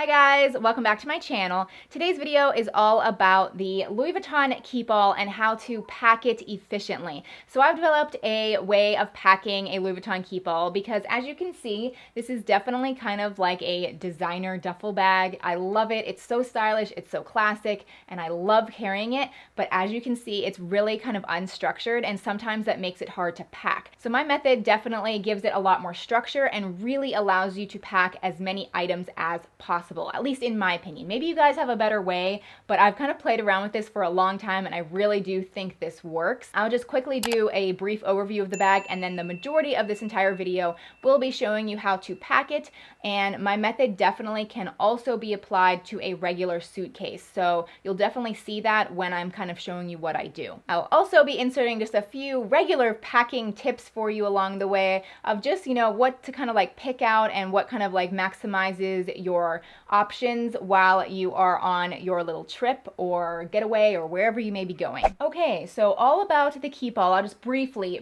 Hi guys, welcome back to my channel. Today's video is all about the Louis Vuitton Keepall and how to pack it efficiently. So I've developed a way of packing a Louis Vuitton Keepall because as you can see, this is definitely kind of like a designer duffel bag. I love it. It's so stylish, it's so classic, and I love carrying it. But as you can see, it's really kind of unstructured and sometimes that makes it hard to pack. So my method definitely gives it a lot more structure and really allows you to pack as many items as possible, at least in my opinion. Maybe you guys have a better way, but I've kind of played around with this for a long time and I really do think this works. I'll just quickly do a brief overview of the bag and then the majority of this entire video will be showing you how to pack it, and my method definitely can also be applied to a regular suitcase. So you'll definitely see that when I'm kind of showing you what I do. I'll also be inserting just a few regular packing tips for you along the way of just, what to kind of like pick out and what kind of like maximizes your options while you are on your little trip or getaway or wherever you may be going. Okay, so all about the Keepall. I'll just briefly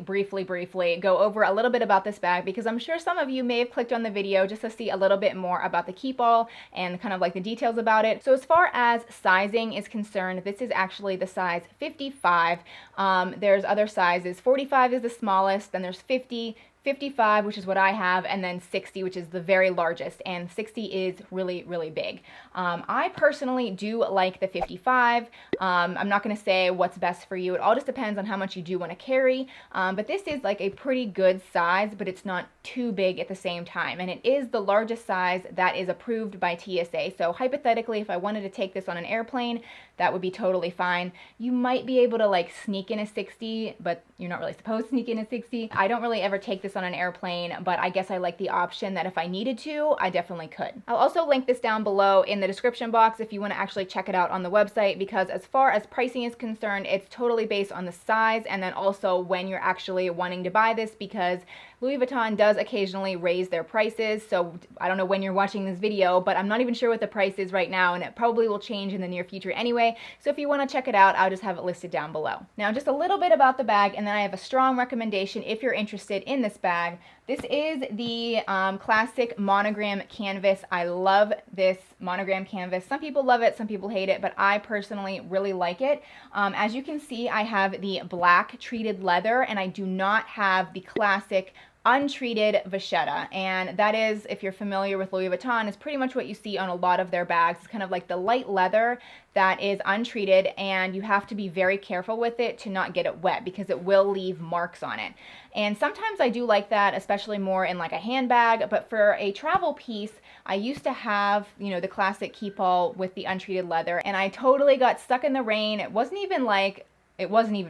go over a little bit about this bag because I'm sure some of you may have clicked on the video just to see a little bit more about the Keepall and kind of like the details about it. So as far as sizing is concerned, this is actually the size 55. There's other sizes. 45 is the smallest, then there's 50, 55, which is what I have, and then 60, which is the very largest, and 60 is really, really big. I personally do like the 55. I'm not going to say what's best for you. It all just depends on how much you do want to carry, but this is like a pretty good size, but it's not too big at the same time, and it is the largest size that is approved by TSA. So hypothetically, if I wanted to take this on an airplane, that would be totally fine. You might be able to like sneak in a 60, but you're not really supposed to sneak in a 60. I don't really ever take this on an airplane, but I guess I like the option that if I needed to, I definitely could. I'll also link this down below in the description box if you want to actually check it out on the website, because as far as pricing is concerned, it's totally based on the size and then also when you're actually wanting to buy this, because Louis Vuitton does occasionally raise their prices. So I don't know when you're watching this video, but I'm not even sure what the price is right now, and it probably will change in the near future anyway. So if you want to check it out, I'll just have it listed down below. Now just a little bit about the bag, and then I have a strong recommendation if you're interested in this bag. This is the classic monogram canvas. I love this monogram canvas. Some people love it, some people hate it, but I personally really like it. As you can see, I have the black treated leather, and I do not have the classic untreated vachetta, and that is, if you're familiar with Louis Vuitton, is pretty much what you see on a lot of their bags. It's kind of like the light leather that is untreated, and you have to be very careful with it to not get it wet because it will leave marks on it. And sometimes I do like that, especially more in like a handbag, but for a travel piece, I used to have, the classic Keepall with the untreated leather, and I totally got stuck in the rain. It wasn't even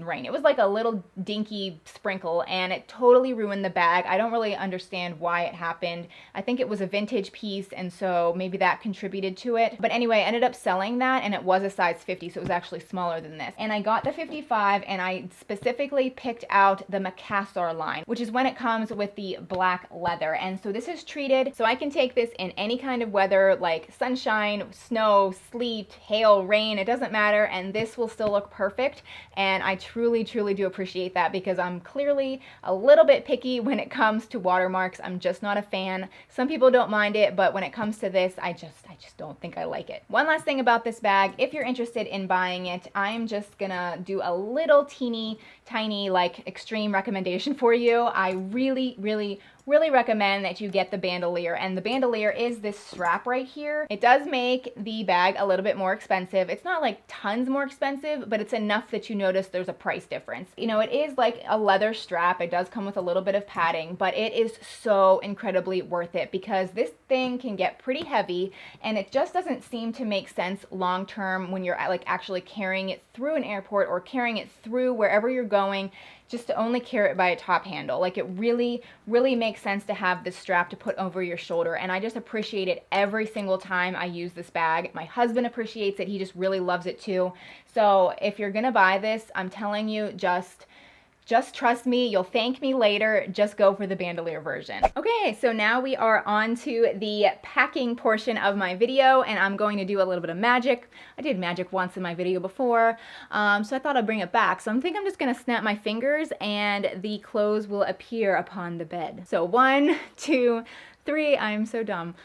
rain. It was like a little dinky sprinkle, and it totally ruined the bag. I don't really understand why it happened. I think it was a vintage piece, and so maybe that contributed to it. But anyway, I ended up selling that, and it was a size 50, so it was actually smaller than this. And I got the 55, and I specifically picked out the Macassar line, which is when it comes with the black leather. And so this is treated, so I can take this in any kind of weather, like sunshine, snow, sleet, hail, rain, it doesn't matter, and this will still look perfect. And I truly, truly do appreciate that because I'm clearly a little bit picky when it comes to watermarks. I'm just not a fan. Some people don't mind it, but when it comes to this, I just don't think I like it. One last thing about this bag, if you're interested in buying it, I'm just gonna do a little teeny tiny like extreme recommendation for you. I really recommend that you get the bandoulière, and the bandoulière is this strap right here. It does make the bag a little bit more expensive. It's not like tons more expensive, but it's enough that you notice there's a price difference. It is like a leather strap. It does come with a little bit of padding, but it is so incredibly worth it because this thing can get pretty heavy, and it just doesn't seem to make sense long term when you're like actually carrying it through an airport or carrying it through wherever you're going, just to only carry it by a top handle. Like it really makes sense to have this strap to put over your shoulder, and I just appreciate it every single time I use this bag. My husband appreciates it. He just really loves it too. So if you're gonna buy this, I'm telling you, just trust me, you'll thank me later. Just go for the bandoulière version. Okay, so now we are on to the packing portion of my video, and I'm going to do a little bit of magic. I did magic once in my video before, so I thought I'd bring it back. So I'm just gonna snap my fingers and the clothes will appear upon the bed. So 1, 2, 3, I'm so dumb.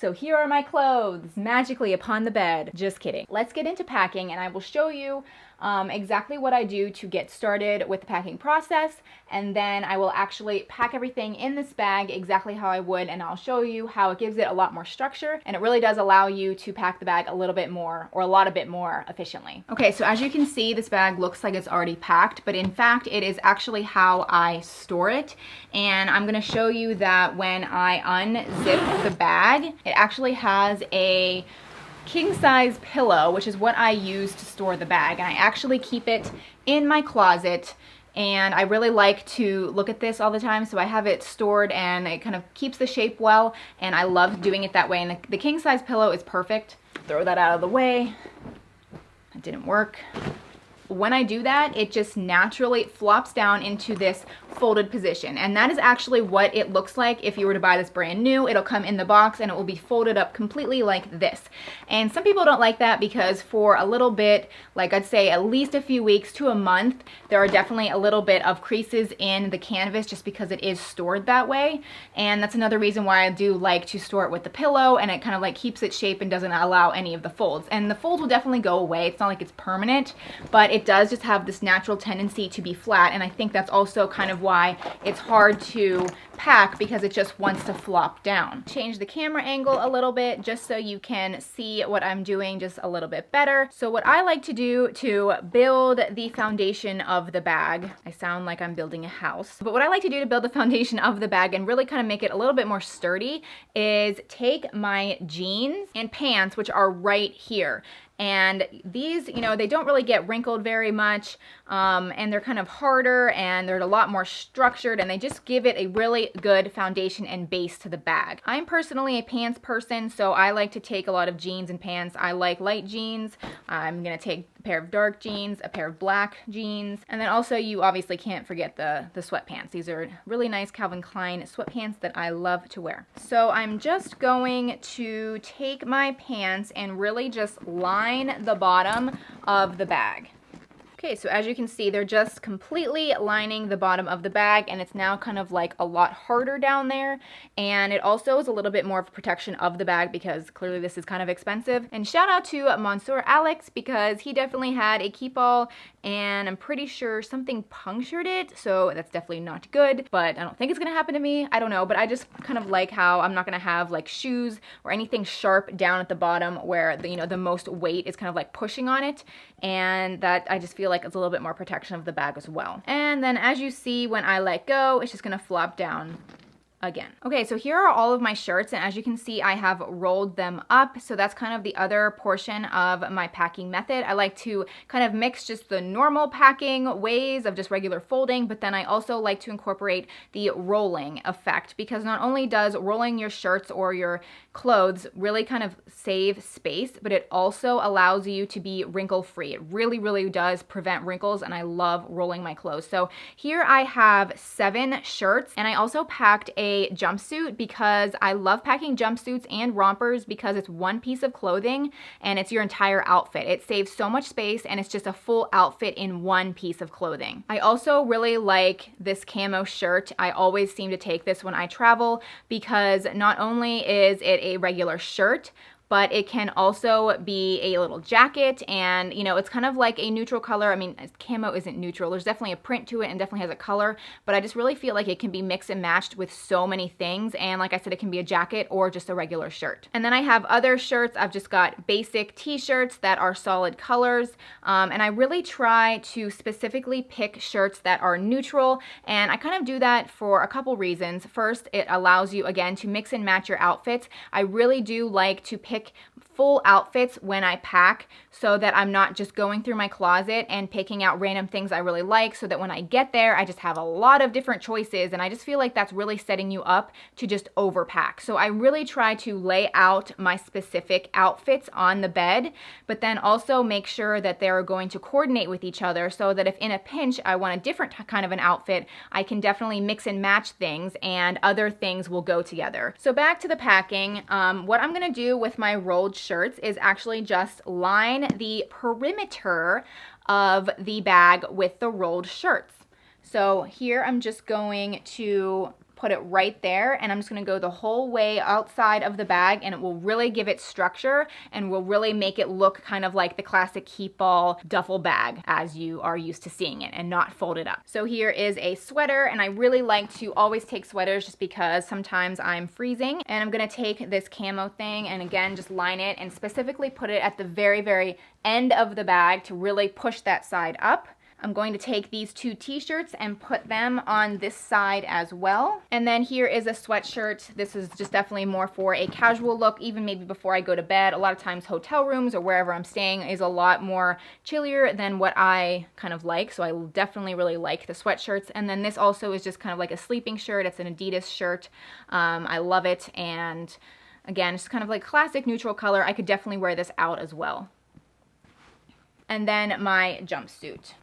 So here are my clothes, magically upon the bed. Just kidding. Let's get into packing, and I will show you exactly what I do to get started with the packing process, and then I will actually pack everything in this bag exactly how I would, and I'll show you how it gives it a lot more structure, and it really does allow you to pack the bag a little bit more, or a lot bit more efficiently. Okay, so as you can see, this bag looks like it's already packed, but in fact it is actually how I store it, and I'm gonna show you that when I unzip the bag, it actually has a king size pillow, which is what I use to store the bag, and I actually keep it in my closet, and I really like to look at this all the time, so I have it stored and it kind of keeps the shape well, and I love doing it that way, and the king size pillow is perfect. Throw that out of the way. That didn't work. When I do that, it just naturally flops down into this folded position, and that is actually what it looks like if you were to buy this brand new. It'll come in the box and it will be folded up completely like this. And some people don't like that because for a little bit, like I'd say at least a few weeks to a month, there are definitely a little bit of creases in the canvas just because it is stored that way. And that's another reason why I do like to store it with the pillow, and it kind of like keeps its shape and doesn't allow any of the folds. And the folds will definitely go away. It's not like it's permanent, but it does just have this natural tendency to be flat, and I think that's also kind of why it's hard to pack, because it just wants to flop down. Change the camera angle a little bit just so you can see what I'm doing just a little bit better. So what I like to do to build the foundation of the bag, I sound like I'm building a house, but what I like to do to build the foundation of the bag and really kind of make it a little bit more sturdy is take my jeans and pants, which are right here. And these, you know, they don't really get wrinkled very much, and they're kind of harder, and they're a lot more structured, and they just give it a really good foundation and base to the bag. I'm personally a pants person, so I like to take a lot of jeans and pants. I like light jeans. I'm gonna take a pair of dark jeans, a pair of black jeans, and then also you obviously can't forget the sweatpants. These are really nice Calvin Klein sweatpants that I love to wear. So I'm just going to take my pants and really just line the bottom of the bag. Okay, so as you can see, they're just completely lining the bottom of the bag, and it's now kind of like a lot harder down there, and it also is a little bit more of protection of the bag because clearly this is kind of expensive. And shout out to Monsieur Alex, because he definitely had a Keepall, and I'm pretty sure something punctured it, so that's definitely not good, but I don't think it's gonna happen to me. I don't know, but I just kind of like how I'm not gonna have like shoes or anything sharp down at the bottom where the, you know, the most weight is kind of like pushing on it, and that I just feel like it's a little bit more protection of the bag as well. And then as you see, when I let go, it's just gonna flop down again. Okay, so here are all of my shirts, and as you can see, I have rolled them up. So that's kind of the other portion of my packing method. I like to kind of mix just the normal packing ways of just regular folding, but then I also like to incorporate the rolling effect, because not only does rolling your shirts or your clothes really kind of save space, but it also allows you to be wrinkle free. It really, really does prevent wrinkles, and I love rolling my clothes. So here I have 7 shirts, and I also packed a jumpsuit because I love packing jumpsuits and rompers because it's one piece of clothing and it's your entire outfit. It saves so much space, and it's just a full outfit in one piece of clothing. I also really like this camo shirt. I always seem to take this when I travel because not only is it a regular shirt, but it can also be a little jacket, and you know, it's kind of like a neutral color. I mean, camo isn't neutral. There's definitely a print to it and definitely has a color, but I just really feel like it can be mixed and matched with so many things, and like I said, it can be a jacket or just a regular shirt. And then I have other shirts. I've just got basic t-shirts that are solid colors, and I really try to specifically pick shirts that are neutral, and I kind of do that for a couple reasons. First, it allows you, again, to mix and match your outfits. I really do like to pick full outfits when I pack, so that I'm not just going through my closet and picking out random things I really like, so that when I get there, I just have a lot of different choices, and I just feel like that's really setting you up to just overpack. So I really try to lay out my specific outfits on the bed, but then also make sure that they're going to coordinate with each other, so that if in a pinch I want a different kind of an outfit, I can definitely mix and match things, and other things will go together. So back to the packing, what I'm gonna do with my rolled shirts is actually just line the perimeter of the bag with the rolled shirts. So here I'm just going to put it right there, and I'm just gonna go the whole way outside of the bag, and it will really give it structure and will really make it look kind of like the classic Keepall duffel bag as you are used to seeing it, and not folded up. So here is a sweater, and I really like to always take sweaters just because sometimes I'm freezing. And I'm gonna take this camo thing and again just line it and specifically put it at the very, very end of the bag to really push that side up. I'm going to take these two t-shirts and put them on this side as well. And then here is a sweatshirt. This is just definitely more for a casual look, even maybe before I go to bed. A lot of times hotel rooms or wherever I'm staying is a lot more chillier than what I kind of like. So I definitely really like the sweatshirts. And then this also is just kind of like a sleeping shirt. It's an Adidas shirt. I love it. And again, it's kind of like classic neutral color. I could definitely wear this out as well. And then my jumpsuit.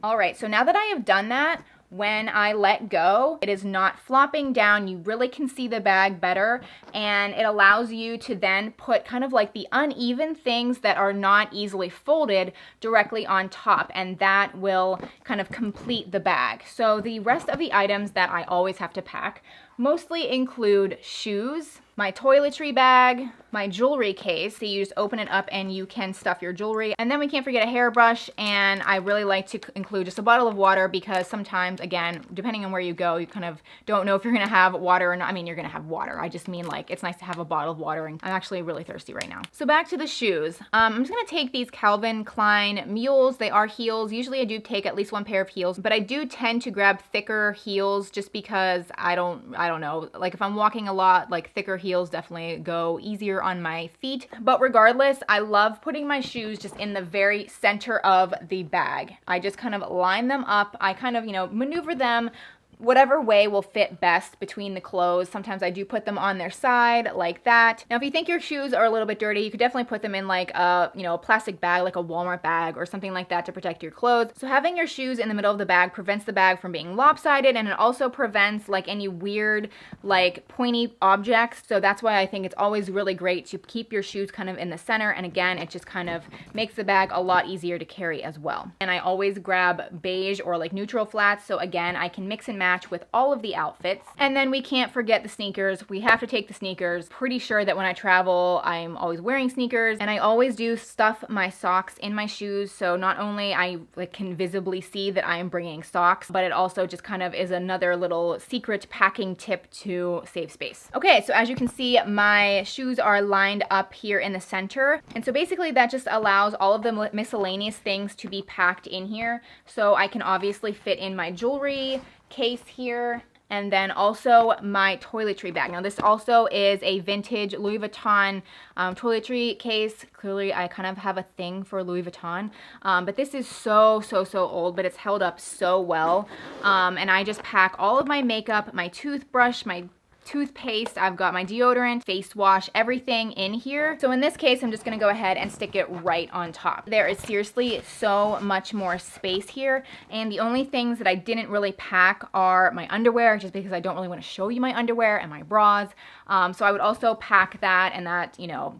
All right, so now that I have done that, when I let go, it is not flopping down. You really can see the bag better, and it allows you to then put kind of like the uneven things that are not easily folded directly on top, and that will kind of complete the bag. So the rest of the items that I always have to pack mostly include shoes, my toiletry bag, my jewelry case, so you just open it up and you can stuff your jewelry. And then we can't forget a hairbrush, and I really like to include just a bottle of water because sometimes, again, depending on where you go, you kind of don't know if you're gonna have water or not. I mean, you're gonna have water. I just mean like, it's nice to have a bottle of water, and I'm actually really thirsty right now. So back to the shoes. I'm just gonna take these Calvin Klein mules. They are heels. Usually I do take at least one pair of heels, but I do tend to grab thicker heels just because I don't know, like if I'm walking a lot, like thicker heels definitely go easier on my feet. But regardless, I love putting my shoes just in the very center of the bag. I just kind of line them up. I kind of, maneuver them whatever way will fit best between the clothes. Sometimes I do put them on their side like that. Now, if you think your shoes are a little bit dirty, you could definitely put them in like a, a plastic bag, like a Walmart bag or something like that to protect your clothes. So having your shoes in the middle of the bag prevents the bag from being lopsided, and it also prevents like any weird, like pointy objects. So that's why I think it's always really great to keep your shoes kind of in the center. And again, it just kind of makes the bag a lot easier to carry as well. And I always grab beige or like neutral flats. So again, I can mix and match with all of the outfits. And then we can't forget the sneakers. We have to take the sneakers. Pretty sure that when I travel, I'm always wearing sneakers, and I always do stuff my socks in my shoes. So not only I can visibly see that I am bringing socks, but it also just kind of is another little secret packing tip to save space. Okay, so as you can see, my shoes are lined up here in the center. And so basically that just allows all of the miscellaneous things to be packed in here. So I can obviously fit in my jewelry case here, and then also my toiletry bag. Now this also is a vintage Louis Vuitton toiletry case. Clearly I kind of have a thing for Louis Vuitton, but this is so old, but it's held up so well. And I just pack all of my makeup, my toothbrush, my toothpaste, I've got my deodorant, face wash, everything in here. So in this case, I'm just gonna go ahead and stick it right on top. There is seriously so much more space here, and the only things that I didn't really pack are my underwear, just because I don't really wanna show you my underwear, and my bras. So I would also pack that, and that,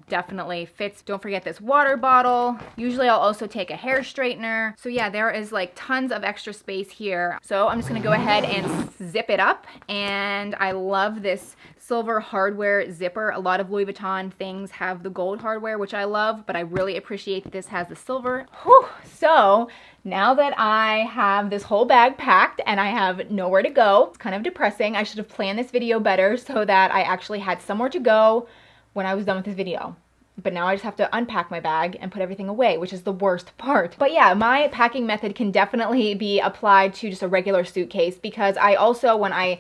definitely fits. Don't forget this water bottle. Usually I'll also take a hair straightener. So yeah, there is like tons of extra space here. So I'm just gonna go ahead and zip it up, and I love this silver hardware zipper. A lot of Louis Vuitton things have the gold hardware, which I love, but I really appreciate that this has the silver. Whew. So now that I have this whole bag packed and I have nowhere to go, it's kind of depressing. I should have planned this video better so that I actually had somewhere to go when I was done with this video. But now I just have to unpack my bag and put everything away, which is the worst part. But yeah, my packing method can definitely be applied to just a regular suitcase, because I also, when I,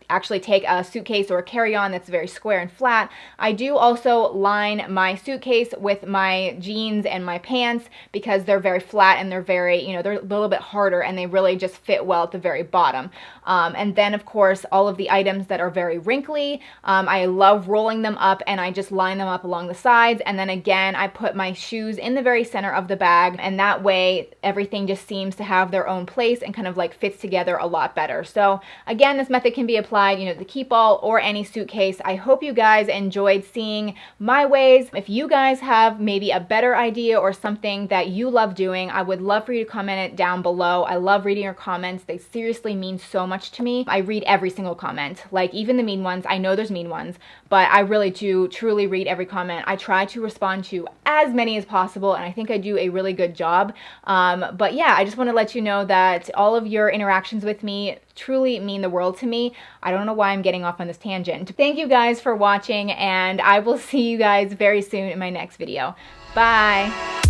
actually take a suitcase or a carry-on that's very square and flat, I do also line my suitcase with my jeans and my pants, because they're very flat and they're very, they're a little bit harder, and they really just fit well at the very bottom. And then of course, all of the items that are very wrinkly, I love rolling them up, and I just line them up along the sides. And then again, I put my shoes in the very center of the bag, and that way everything just seems to have their own place and kind of like fits together a lot better. So again, this method can be applied applied, you know, the Keepall or any suitcase. I hope you guys enjoyed seeing my ways. If you guys have maybe a better idea or something that you love doing, I would love for you to comment it down below. I love reading your comments. They seriously mean so much to me. I read every single comment, like even the mean ones. I know there's mean ones, but I really do truly read every comment. I try to respond to as many as possible, and I think I do a really good job. But yeah, I just want to let you know that all of your interactions with me truly mean the world to me. I don't know why I'm getting off on this tangent. Thank you guys for watching, and I will see you guys very soon in my next video. Bye!